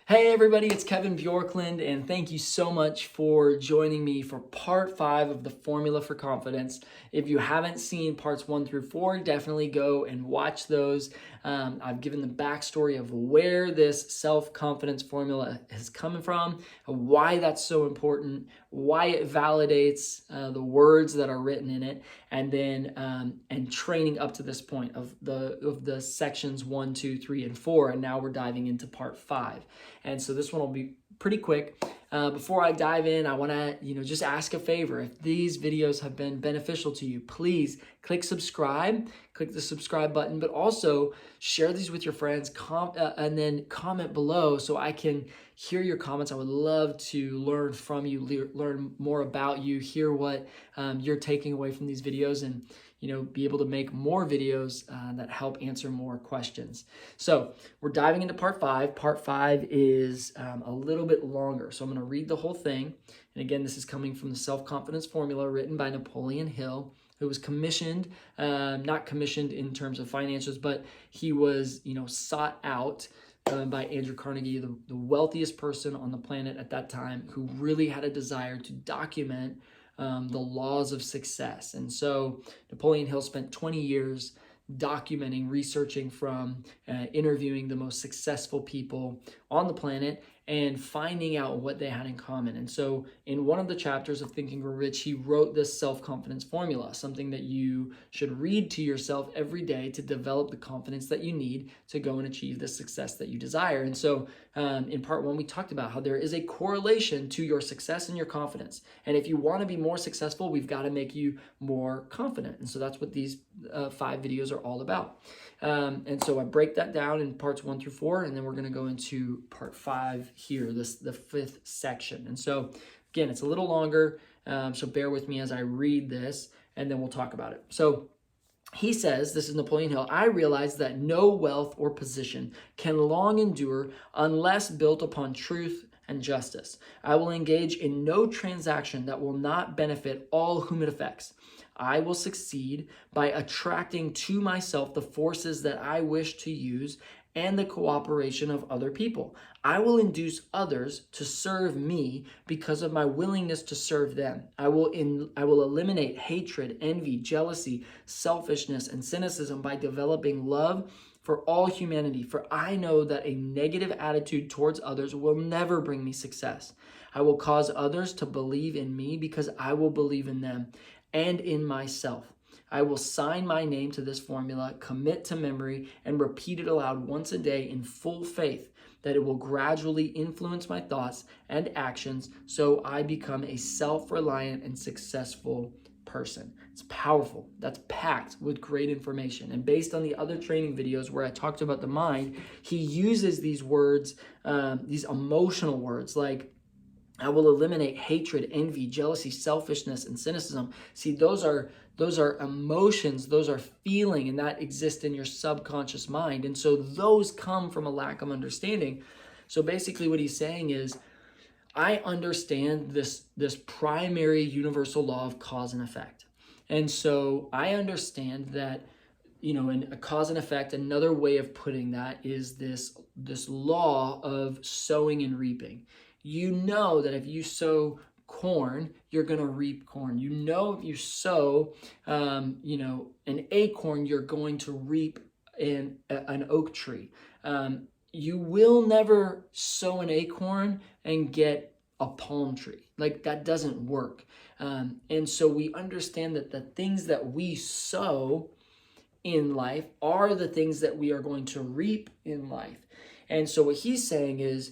Hey everybody, it's Kevin Bjorklund, and thank you so much for joining me for part 5 of the Formula for Confidence. If you haven't seen parts 1 through 4, definitely go and watch those. I've given the backstory of where this self-confidence formula is coming from, why that's so important, why it validates the words that are written in it, and then and training up to this point of the sections 1, 2, 3, and 4, and now we're diving into part 5. And so this one will be pretty quick. Before I dive in, I want to just ask a favor. If these videos have been beneficial to you, please click subscribe, click the subscribe button, but also share these with your friends, and then comment below so I can hear your comments. I would love to learn from you, learn more about you, hear what you're taking away from these videos, and be able to make more videos that help answer more questions. So we're diving into part 5. Part 5 is a little bit longer. So I'm going to read the whole thing. And again, this is coming from the Self-Confidence Formula written by Napoleon Hill, who was commissioned, not commissioned in terms of finances, but he was, sought out by Andrew Carnegie, the wealthiest person on the planet at that time, who really had a desire to document the laws of success. And so Napoleon Hill spent 20 years documenting, researching from, interviewing the most successful people on the planet and finding out what they had in common. And so in one of the chapters of Think and Grow Rich, he wrote this self-confidence formula, something that you should read to yourself every day to develop the confidence that you need to go and achieve the success that you desire. And so in part 1, we talked about how there is a correlation to your success and your confidence. And if you want to be more successful, we've got to make you more confident. And so that's what these 5 videos are all about. And so I break that down in parts 1 through 4, and then we're going to go into part 5 here, the 5th section. And so again, it's a little longer, so bear with me as I read this, and then we'll talk about it. So he says, this is Napoleon Hill, I realize that no wealth or position can long endure unless built upon truth and justice. I will engage in no transaction that will not benefit all whom it affects. I will succeed by attracting to myself the forces that I wish to use and the cooperation of other people. I will induce others to serve me because of my willingness to serve them. I will eliminate hatred, envy, jealousy, selfishness, and cynicism by developing love for all humanity, for I know that a negative attitude towards others will never bring me success. I will cause others to believe in me because I will believe in them and in myself. I will sign my name to this formula, commit to memory, and repeat it aloud once a day in full faith that it will gradually influence my thoughts and actions so I become a self-reliant and successful person. It's powerful. That's packed with great information. And based on the other training videos where I talked about the mind, he uses these words, these emotional words like, I will eliminate hatred, envy, jealousy, selfishness, and cynicism. See, those are emotions, those are feeling, and that exists in your subconscious mind. And so those come from a lack of understanding. So basically what he's saying is, I understand this primary universal law of cause and effect. And so I understand that, in a cause and effect, another way of putting that is this law of sowing and reaping. You know that if you sow corn, you're going to reap corn. You know if you sow, an acorn, you're going to reap an oak tree. You will never sow an acorn and get a palm tree. Like, that doesn't work. And so we understand that the things that we sow in life are the things that we are going to reap in life. And so what he's saying is,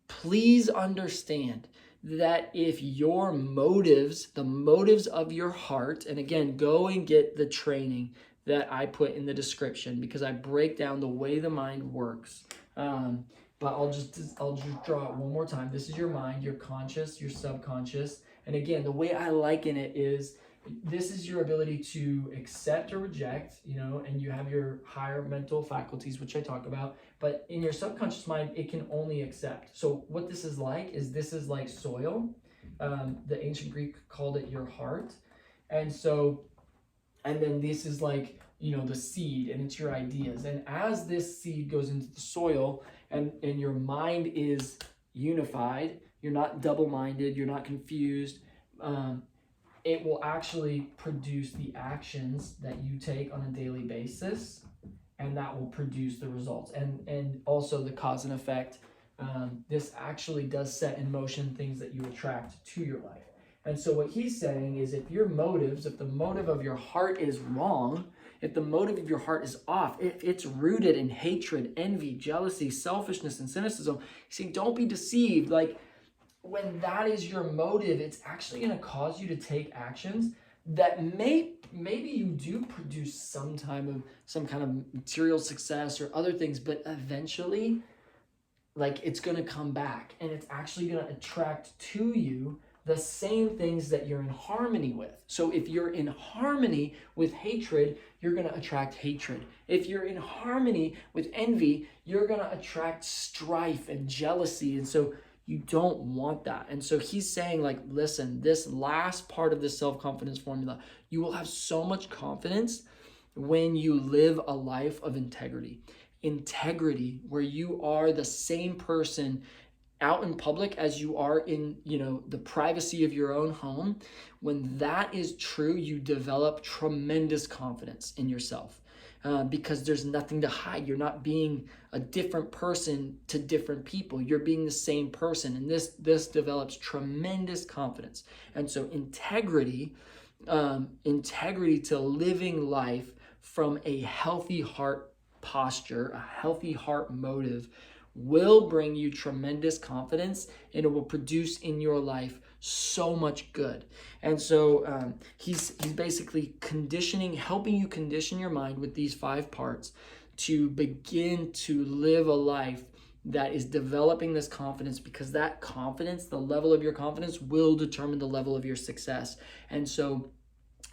please understand that if your motives, the motives of your heart, and again, go and get the training that I put in the description because I break down the way the mind works. But I'll just draw it one more time. This is your mind, your conscious, your subconscious. And again, the way I liken it is, this is your ability to accept or reject, and you have your higher mental faculties, which I talk about. But in your subconscious mind, it can only accept. So what this is like soil. The ancient Greek called it your heart. And then this is like, the seed, and it's your ideas. And as this seed goes into the soil and your mind is unified, you're not double-minded, you're not confused, it will actually produce the actions that you take on a daily basis, and that will produce the results. And also the cause and effect. This actually does set in motion things that you attract to your life. And so what he's saying is, if your motives, if the motive of your heart is wrong, if the motive of your heart is off, if it's rooted in hatred, envy, jealousy, selfishness, and cynicism, he's saying, don't be deceived. Like, when that is your motive, it's actually going to cause you to take actions that maybe you do produce some kind of material success or other things, but eventually, like, it's going to come back, and it's actually going to attract to you the same things that you're in harmony with. So if you're in harmony with hatred, you're going to attract hatred. If you're in harmony with envy, you're going to attract strife and jealousy. And so you don't want that. And so he's saying, like, listen, this last part of the self-confidence formula, you will have so much confidence when you live a life of integrity. Integrity, where you are the same person out in public as you are in, the privacy of your own home. When that is true, you develop tremendous confidence in yourself. Because there's nothing to hide. You're not being a different person to different people. You're being the same person. And this develops tremendous confidence. And so integrity to living life from a healthy heart posture, a healthy heart motive, will bring you tremendous confidence, and it will produce in your life so much good. And so he's basically helping you condition your mind with these 5 parts to begin to live a life that is developing this confidence, because that confidence, the level of your confidence, will determine the level of your success. And so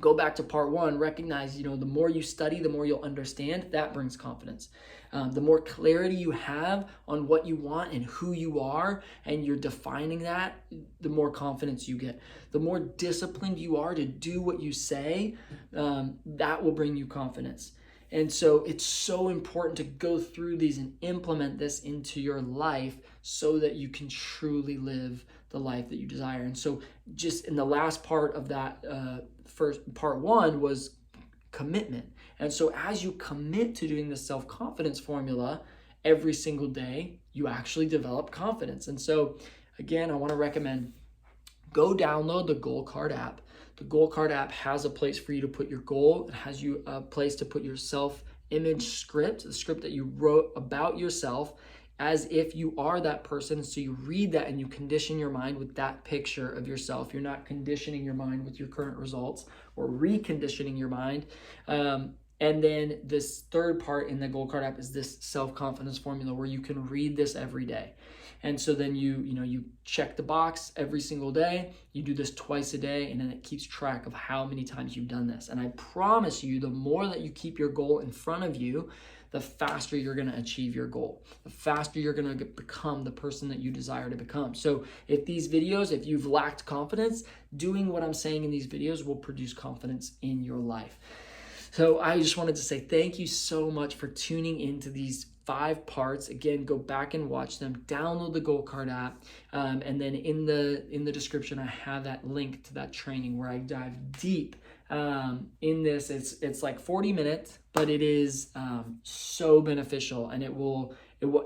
go back to part 1, recognize, the more you study, the more you'll understand. That brings confidence. The more clarity you have on what you want and who you are, and you're defining that, the more confidence you get. The more disciplined you are to do what you say, that will bring you confidence. And so it's so important to go through these and implement this into your life so that you can truly live the life that you desire. And so just in the last part of that, first part 1 was commitment. And so as you commit to doing the self-confidence formula every single day, you actually develop confidence. And so again, I want to recommend, go download the Goal Card app. The Goal Card app has a place for you to put your goal. It has you a place to put your self-image script, the script that you wrote about yourself, as if you are that person. So you read that and you condition your mind with that picture of yourself. You're not conditioning your mind with your current results or reconditioning your mind. And then this third part in the Goal Card app is this self-confidence formula, where you can read this every day. And so then you check the box every single day. You do this twice a day, and then it keeps track of how many times you've done this. And I promise you, the more that you keep your goal in front of you, the faster you're going to achieve your goal, the faster you're going to become the person that you desire to become. So if you've lacked confidence, doing what I'm saying in these videos will produce confidence in your life. So I just wanted to say thank you so much for tuning into these 5 parts. Again, go back and watch them. Download the Goal Card app, and then in the description I have that link to that training where I dive deep in this. It's like 40 minutes, but it is so beneficial, and it will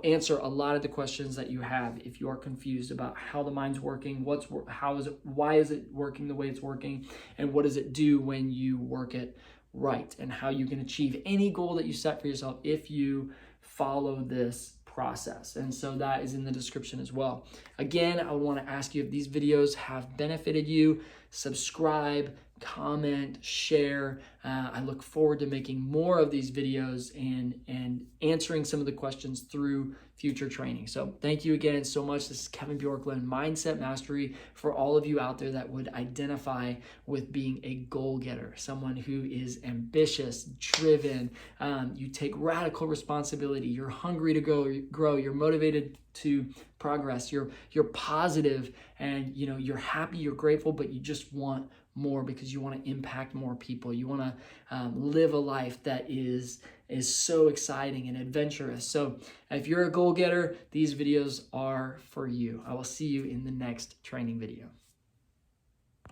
answer a lot of the questions that you have if you are confused about how the mind's working, why is it working the way it's working, and what does it do when you work it right, and how you can achieve any goal that you set for yourself if you follow this process. And so that is in the description as well. Again, I want to ask you, if these videos have benefited you, subscribe, comment, share. I look forward to making more of these videos and answering some of the questions through future training. So thank you again so much. This is Kevin Bjorklund, Mindset Mastery, for all of you out there that would identify with being a goal getter, someone who is ambitious, driven. You take radical responsibility. You're hungry to grow. You're motivated to progress. You're positive, and you're happy, you're grateful, but you just want more because you want to impact more people. You want to live a life that is is so exciting and adventurous. So if you're a goal getter, these videos are for you. I will see you in the next training video.